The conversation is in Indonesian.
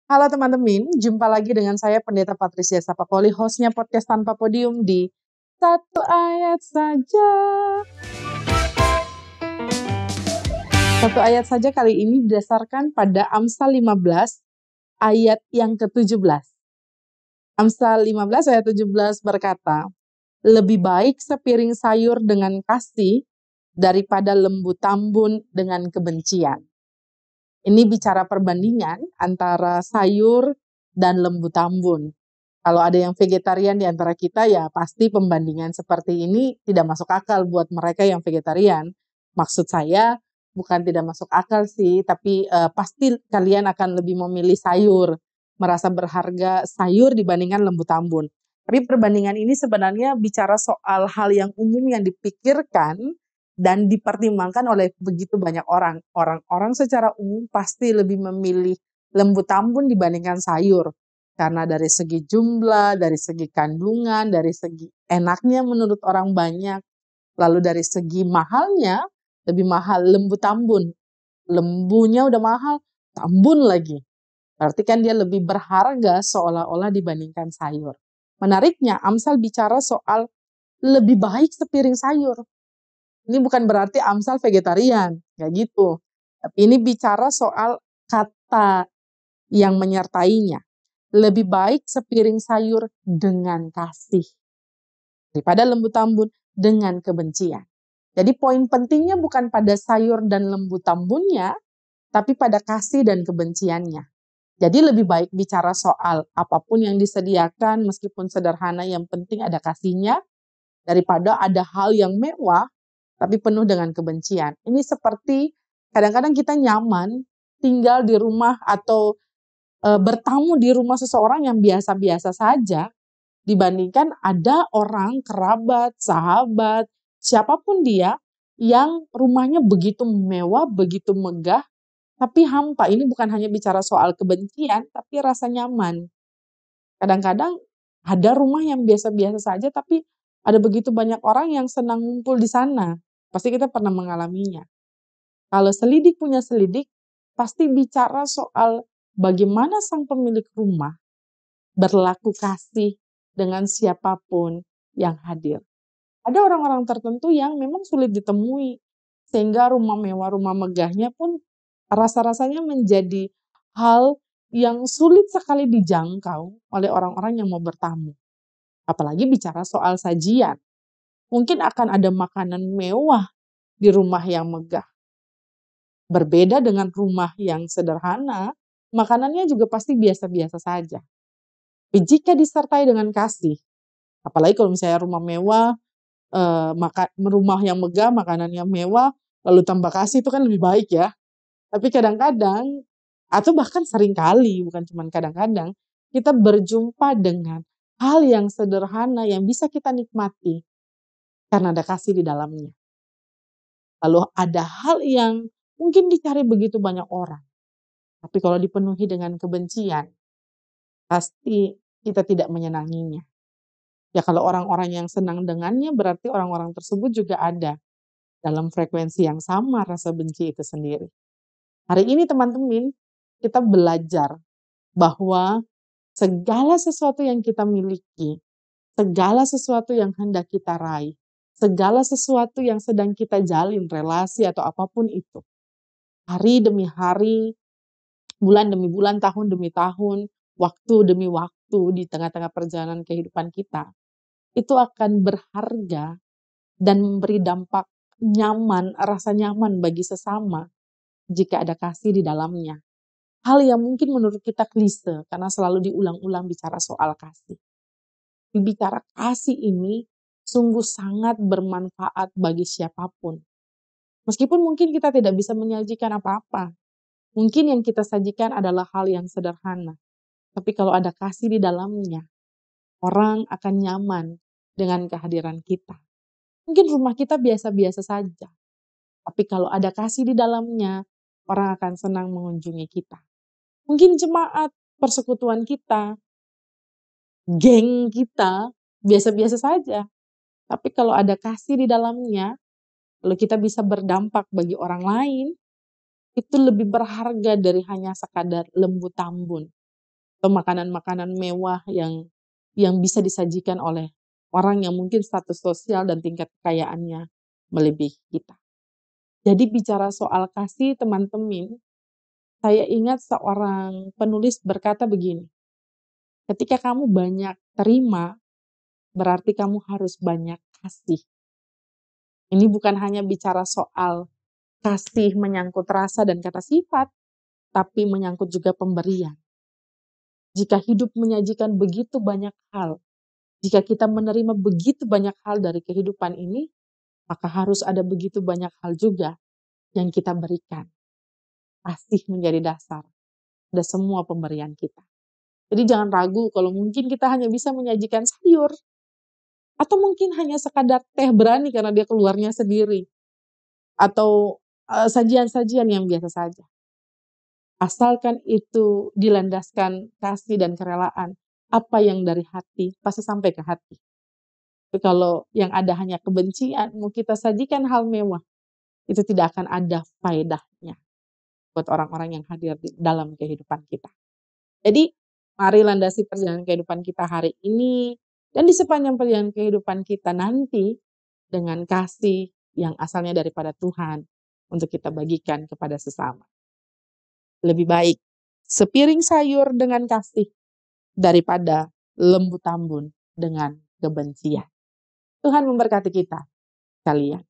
Halo teman-teman, jumpa lagi dengan saya Pendeta Patricia Sapakoli, hostnya podcast Tanpa Podium di Satu Ayat Saja. Satu ayat saja kali ini didasarkan pada Amsal 15 ayat yang ke-17. Amsal 15 ayat 17 berkata, lebih baik sepiring sayur dengan kasih daripada lembu tambun dengan kebencian. Ini bicara perbandingan antara sayur dan lembu tambun. Kalau ada yang vegetarian di antara kita, ya pasti pembandingan seperti ini tidak masuk akal buat mereka yang vegetarian. Maksud saya bukan tidak masuk akal sih, tapi pasti kalian akan lebih memilih sayur, merasa berharga sayur dibandingkan lembu tambun. Tapi perbandingan ini sebenarnya bicara soal hal yang umum yang dipikirkan dan dipertimbangkan oleh begitu banyak orang. Orang-orang secara umum pasti lebih memilih lembu tambun dibandingkan sayur. Karena dari segi jumlah, dari segi kandungan, dari segi enaknya menurut orang banyak. Lalu dari segi mahalnya, lebih mahal lembu tambun. Lembunya udah mahal, tambun lagi. Berarti kan dia lebih berharga seolah-olah dibandingkan sayur. Menariknya, Amsal bicara soal lebih baik sepiring sayur. Ini bukan berarti Amsal vegetarian, kayak gitu. Tapi ini bicara soal kata yang menyertainya. Lebih baik sepiring sayur dengan kasih daripada lembu tambun dengan kebencian. Jadi poin pentingnya bukan pada sayur dan lembu tambunnya, tapi pada kasih dan kebenciannya. Jadi lebih baik bicara soal apapun yang disediakan meskipun sederhana, yang penting ada kasihnya, daripada ada hal yang mewah tapi penuh dengan kebencian. Ini seperti kadang-kadang kita nyaman tinggal di rumah atau bertamu di rumah seseorang yang biasa-biasa saja dibandingkan ada orang, kerabat, sahabat, siapapun dia yang rumahnya begitu mewah, begitu megah, tapi hampa. Ini bukan hanya bicara soal kebencian, tapi rasa nyaman. Kadang-kadang ada rumah yang biasa-biasa saja, tapi ada begitu banyak orang yang senang ngumpul di sana. Pasti kita pernah mengalaminya. Kalau selidik punya selidik, pasti bicara soal bagaimana sang pemilik rumah berlaku kasih dengan siapapun yang hadir. Ada orang-orang tertentu yang memang sulit ditemui, sehingga rumah mewah, rumah megahnya pun rasa-rasanya menjadi hal yang sulit sekali dijangkau oleh orang-orang yang mau bertamu. Apalagi bicara soal sajian. Mungkin akan ada makanan mewah di rumah yang megah. Berbeda dengan rumah yang sederhana, makanannya juga pasti biasa-biasa saja. Tapi jika disertai dengan kasih, apalagi kalau misalnya rumah mewah, rumah yang megah, makanannya mewah, lalu tambah kasih, itu kan lebih baik ya. Tapi kadang-kadang, atau bahkan seringkali, bukan cuma kadang-kadang, kita berjumpa dengan hal yang sederhana yang bisa kita nikmati karena ada kasih di dalamnya. Lalu ada hal yang mungkin dicari begitu banyak orang, tapi kalau dipenuhi dengan kebencian, pasti kita tidak menyenanginya. Ya kalau orang-orang yang senang dengannya, berarti orang-orang tersebut juga ada dalam frekuensi yang sama rasa benci itu sendiri. Hari ini teman-teman, kita belajar bahwa segala sesuatu yang kita miliki, segala sesuatu yang hendak kita raih, segala sesuatu yang sedang kita jalin, relasi atau apapun itu, hari demi hari, bulan demi bulan, tahun demi tahun, waktu demi waktu di tengah-tengah perjalanan kehidupan kita, itu akan berharga dan memberi dampak nyaman, rasa nyaman bagi sesama jika ada kasih di dalamnya. Hal yang mungkin menurut kita klise karena selalu diulang-ulang bicara soal kasih. Bicara kasih ini sungguh sangat bermanfaat bagi siapapun. Meskipun mungkin kita tidak bisa menyajikan apa-apa. Mungkin yang kita sajikan adalah hal yang sederhana. Tapi kalau ada kasih di dalamnya, orang akan nyaman dengan kehadiran kita. Mungkin rumah kita biasa-biasa saja. Tapi kalau ada kasih di dalamnya, orang akan senang mengunjungi kita. Mungkin jemaat, persekutuan kita, geng kita, biasa-biasa saja. Tapi kalau ada kasih di dalamnya, lalu kita bisa berdampak bagi orang lain, itu lebih berharga dari hanya sekadar lembu tambun. atau makanan-makanan mewah yang bisa disajikan oleh orang yang mungkin status sosial dan tingkat kekayaannya melebihi kita. Jadi bicara soal kasih teman-teman, saya ingat seorang penulis berkata begini, ketika kamu banyak terima, berarti kamu harus banyak kasih. Ini bukan hanya bicara soal kasih menyangkut rasa dan kata sifat, tapi menyangkut juga pemberian. Jika hidup menyajikan begitu banyak hal, jika kita menerima begitu banyak hal dari kehidupan ini, maka harus ada begitu banyak hal juga yang kita berikan. Kasih menjadi dasar dari semua pemberian kita. Jadi jangan ragu kalau mungkin kita hanya bisa menyajikan sayur, atau mungkin hanya sekadar teh berani karena dia keluarnya sendiri, atau sajian-sajian yang biasa saja. Asalkan itu dilandaskan kasih dan kerelaan, apa yang dari hati pasti sampai ke hati. Tapi kalau yang ada hanya kebencian, mau kita sajikan hal mewah, itu tidak akan ada faedahnya buat orang-orang yang hadir di dalam kehidupan kita. Jadi, mari landasi perjalanan kehidupan kita hari ini dan di sepanjang perjalanan kehidupan kita nanti dengan kasih yang asalnya daripada Tuhan untuk kita bagikan kepada sesama. Lebih baik sepiring sayur dengan kasih daripada lembu tambun dengan kebencian. Tuhan memberkati kita sekalian.